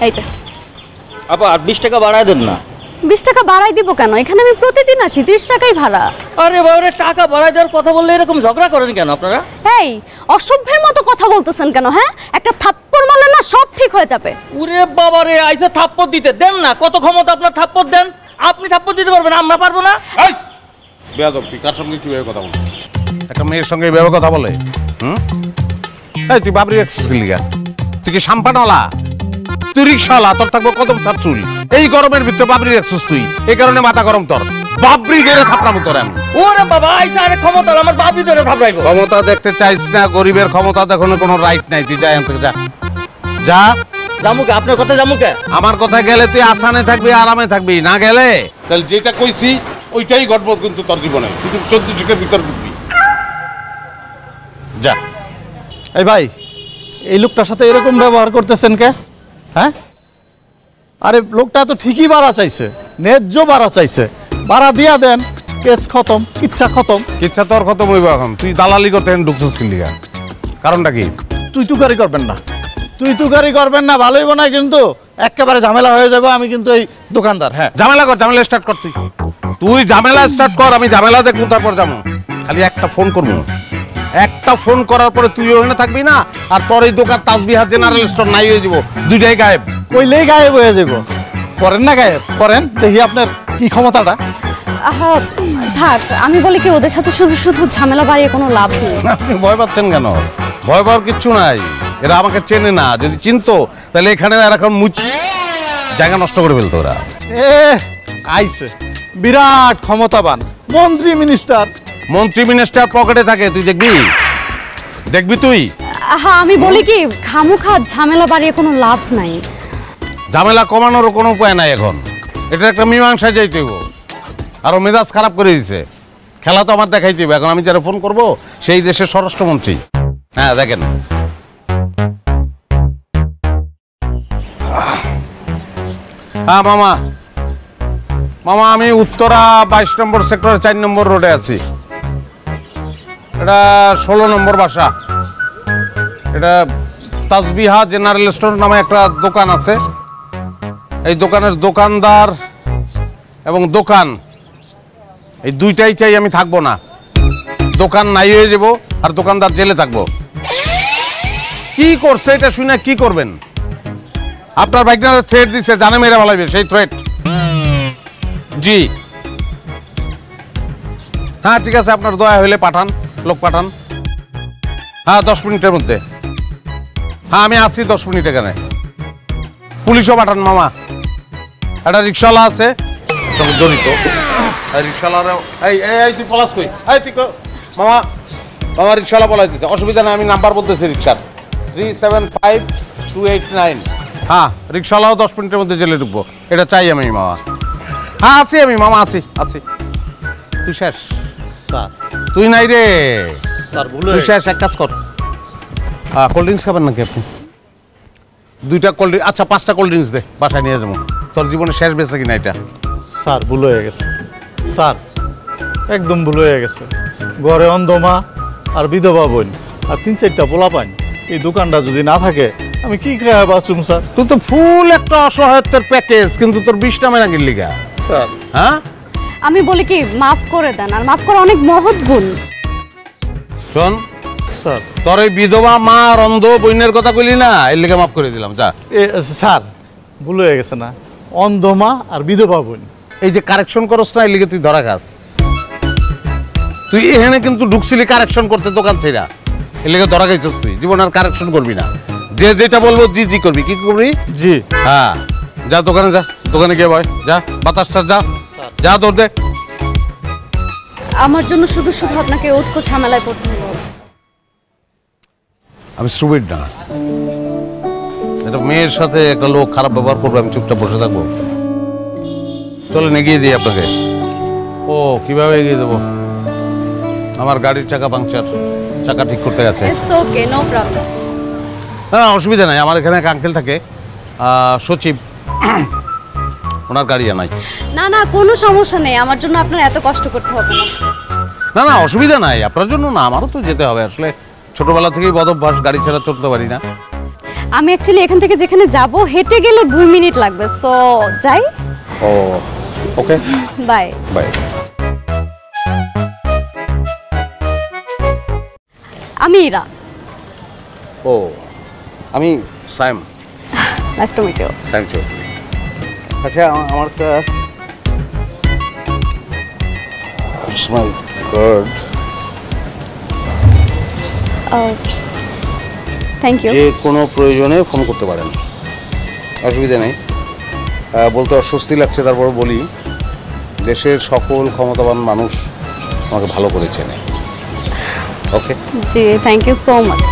এই যে আপা আর 20 টাকা বাড়ায় দেন না। 20 টাকা বাড়াই দিব কেন? এখানে আমি প্রতিদিন আসি, 30 টাকাই ভাড়া। আরে বাবারে, টাকা বাড়ায় দেওয়ার কথা বললে এরকম ঝগড়া করেন কেন আপনারা? এই অসভ্যের মতো কথা বলতেছেন কেন? হ্যাঁ, একটা থাপ্পড় মারলে না সব ঠিক হয়ে যাবে। ওরে বাবারে, আইসা থাপ্পড় দিতে দেন না। কত ক্ষমতা আপনার, থাপ্পড় দেন। আপনি থাপ্পড় দিতে পারবেন, আমরা পারবো না। এই বেয়াদব, তুই কার সঙ্গে কিভাবে কথা বল? একটা মেয়ের সঙ্গে এভাবে কথা বলে? এই তুই বাবরি রাখছিস কি লিগা? তুই কি সাম্পানওয়ালা? তুই রিক্সাওয়ালা, তোর থাকবো কদম সার চুল। এই গরমের ভিতরে বাবরি রাখছিস তুই, এই কারণে মাথা গরম তোর। বাবরি গেলে থাপড়াবো তোর আমি। ওরে বাবা, আইসা আরে ক্ষমতা আমার বাপি ধরে থাপড়াইবো। ক্ষমতা দেখতে চাইছ না? গরিবের ক্ষমতা দেখানোর কোনো রাইট নাই। তুই যা এখান থেকে, যা যা। জামুকে আপনার কথা, জামুকে আমার কথা গেলে তুই আসানে থাকবি, আরামে থাকবি, না গেলে তাহলে যেটা কইছি ওইটাই ঘটবো কিন্তু তোর জীবনে। তুই 14 ভিতর ঢুকবি। যা। এই ভাই, এই লোকটার সাথে এরকম ব্যবহার করতেছেন কে? হ্যাঁ, আরে লোকটা তো ঠিকই ভাড়া চাইছে, ন্যায্য ভাড়া চাইছে, ভাড়া দিয়া দেন, কেস খতম, ইচ্ছা খতম। ইচ্ছা তোর খতম হইব এখন। তুই দালালি করতে ঢুকছিস কি লিগা? কারণটা কি? তুই তুকারি করবেন না, তুই তুকারি করবেন না, ভালোই না কিন্তু একেবারে ঝামেলা হয়ে যাবে। আমি কিন্তু এই দোকানদার। হ্যাঁ, ঝামেলা কর, ঝামেলা স্টার্ট কর। তুই ঝামেলা স্টার্ট কর, আমি ঝামেলা দেখবো, তারপর যাবো। খালি একটা ফোন করবো, একটা ফোন করার পরে তুই ওখানে থাকবি না, আর তোর এই দোকান তাসবিহাত জেনারেল স্টোর নাই হয়ে যাব, দুইটাই গায়েব। কইলেই গায়েব হয়ে যাব। করেন না গায়েব, করেন দেখি আপনার কি ক্ষমতাটা। আহা থাক, আমি বলি কি, ওদের সাথে শুধু শুধু ঝামেলা বাড়িয়ে কোনো লাভ নেই। আপনি ভয় পাচ্ছেন কেন? ভয় পাওয়ার কিচ্ছু নাই। এরা আমাকে চেনে না। যদি চিনতো তাহলে এখানে আর এখন জায়গা নষ্ট করে ফেলতো ওরা। এ আইছে বিরাট ক্ষমতাবান মন্ত্রী মিনিস্টার। মন্ত্রী মিনিস্টার পকেটে থাকে, তুই দেখবি, দেখবি তুই। আহা আমি বলি কি, খামুখা ঝামেলা বাড়িয়ে কোনো লাভ নাই। ঝামেলা কমানোর কোনো উপায় নাই এখন। এটা একটা মীমাংসায় যাইতে হইব। আরো মেজাজ খারাপ করে দিছে। খেলা তো আমার দেখাইতে হবে। এখন আমি যারা ফোন করব সেই দেশের স্বরাষ্ট্রমন্ত্রী। হ্যাঁ দেখেন, হ্যাঁ মামা, মামা আমি উত্তরা 22 নম্বর সেক্টরের 4 নম্বর রোডে আছি। এটা 16 নম্বর বাসা। এটা তাসবিহা জেনারেল স্টোর নামে একটা দোকান আছে। এই দোকানের দোকানদার এবং দোকান এই দুইটাই চাই আমি থাকবো না। দোকান নাই হয়ে যাব আর দোকানদার জেলে থাকবো। কি করছে এটা শুনে কি করবেন? আপনার ভাইটার থ্রেট দিচ্ছে, জানে মেরে ভালাইবে, সেই থ্রেট। জি হ্যাঁ ঠিক আছে, আপনার দয়া হইলে পাঠান, লোক পাঠান। হ্যাঁ 10 মিনিটের মধ্যে। হ্যাঁ আমি আছি 10 মিনিট এখানে। পুলিশও পাঠান মামা। একটা রিক্সাওয়ালা আছে সঙ্গে জড়িত। রিক্সাওয়ালা এই তুই পলাশ কই? এই তুই মামা, মামা রিক্সাওয়ালা পলাশ দিচ্ছে। অসুবিধা নেই, আমি নাম্বার বলতেছি রিক্সার 375289। হ্যাঁ রিক্সাওয়ালাও 10 মিনিটের মধ্যে জেলে ঢুকবো। এটা চাই আমি মামা। হ্যাঁ আছি আমি মামা, আছি আছি। তুই শেষ স্যার, তুই নাই রে স্যার ভুল তুই শেষ। এক কাজ কর, কোল্ড ড্রিঙ্কস খাবেন নাকি আপনি? 2টা কোল্ড ড্রিঙ্কস, আচ্ছা 5টা কোল্ড ড্রিঙ্কস দে, বাসায় নিয়ে যাবো। তোর জীবনে শেষ বেঁচে কিনা এটা? স্যার ভুল হয়ে গেছে, স্যার একদম ভুল হয়ে গেছে। ঘরে অন্ধমা আর বিধবা বোন আর 3-4টা পোলা পাইন, এই দোকানটা যদি না থাকে আমি কি খেয়ে বাঁচুম স্যার? তুই তো ফুল একটা অসহায়ত্বের প্যাকেজ, কিন্তু তোর 20টা মেনা গেলি গা। স্যার হ্যাঁ আমি বলি কি, মাফ করে দেন। আর মাফ করা অনেক মহৎ গুণ। শোন স্যার, তোর এই বিধবা মা আর অন্ধ বোনের কথা কইলি না, এর লেগে মাফ করে দিলাম। যা। স্যার ভুল হয়ে গেছে না, অন্ধমা আর বিধবা বোন। এই যে কারেকশন করস না, এর লেগে তুই ধরা খাস। তুই এখানে কিন্তু ঢুকছিলি কারেকশন করতে দোকান ছেড়া, এর লেগে ধরা খাইছিস। তুই জীবন আর কারেকশন করবি না। যে যেটা বলবো জি জি করবি। কি করবি? জি হ্যাঁ যা দোকানে, যা দোকানে গিয়ে বয়, যা বাতাসটা যা, যা দৌড় দে। আমার জন্য শুধু শুধু আপনাকে উটকো ঝামেলায় পড়তে হলো। আমি স্টুপিড না। একটা মেয়ের সাথে একটা লোক খারাপ ব্যবহার করবে, আমি চুপচাপ বসে থাকবো? চলেন এগিয়ে দিই আপনাকে। ও কিভাবে এগিয়ে দেবো? আমার গাড়ির চাকা পাংচার, চাকা ঠিক করতে গেছে। It's okay, no problem. না অসুবিধা নাই, আমার এখানে এক আঙ্কেল থাকে, সচিব, ওনার গাড়ি আনাই। না না, কোনো সমস্যা নেই। আমার জন্য আপনার এত কষ্ট করতে হবে না। না না অসুবিধা নাই, আপনার জন্য না, আমারও তো যেতে হবে। আসলে ছোটবেলা থেকেই বদভ্যাস, গাড়ি ছাড়া চলতে পারি না। আমি অ্যাকচুয়ালি এখান থেকে যেখানে যাব হেঁটে গেলে 2 মিনিট লাগবে, সো যাই। Oh okay, bye. বাই। আমি ইরা। ও আমি Saim, nice to meet you. Saim Chowdhury. আচ্ছা আমার একটা মাই গড, থ্যাংক ইউ। যে কোনো প্রয়োজনে ফোন করতে পারেন, অসুবিধা নেই। বলতে অস্বস্তি লাগছে, তারপর বলি দেশের সকল ক্ষমতাবান মানুষ আমাকে ভালো করে চেনে। ওকে, জি, থ্যাংক ইউ সো মাচ।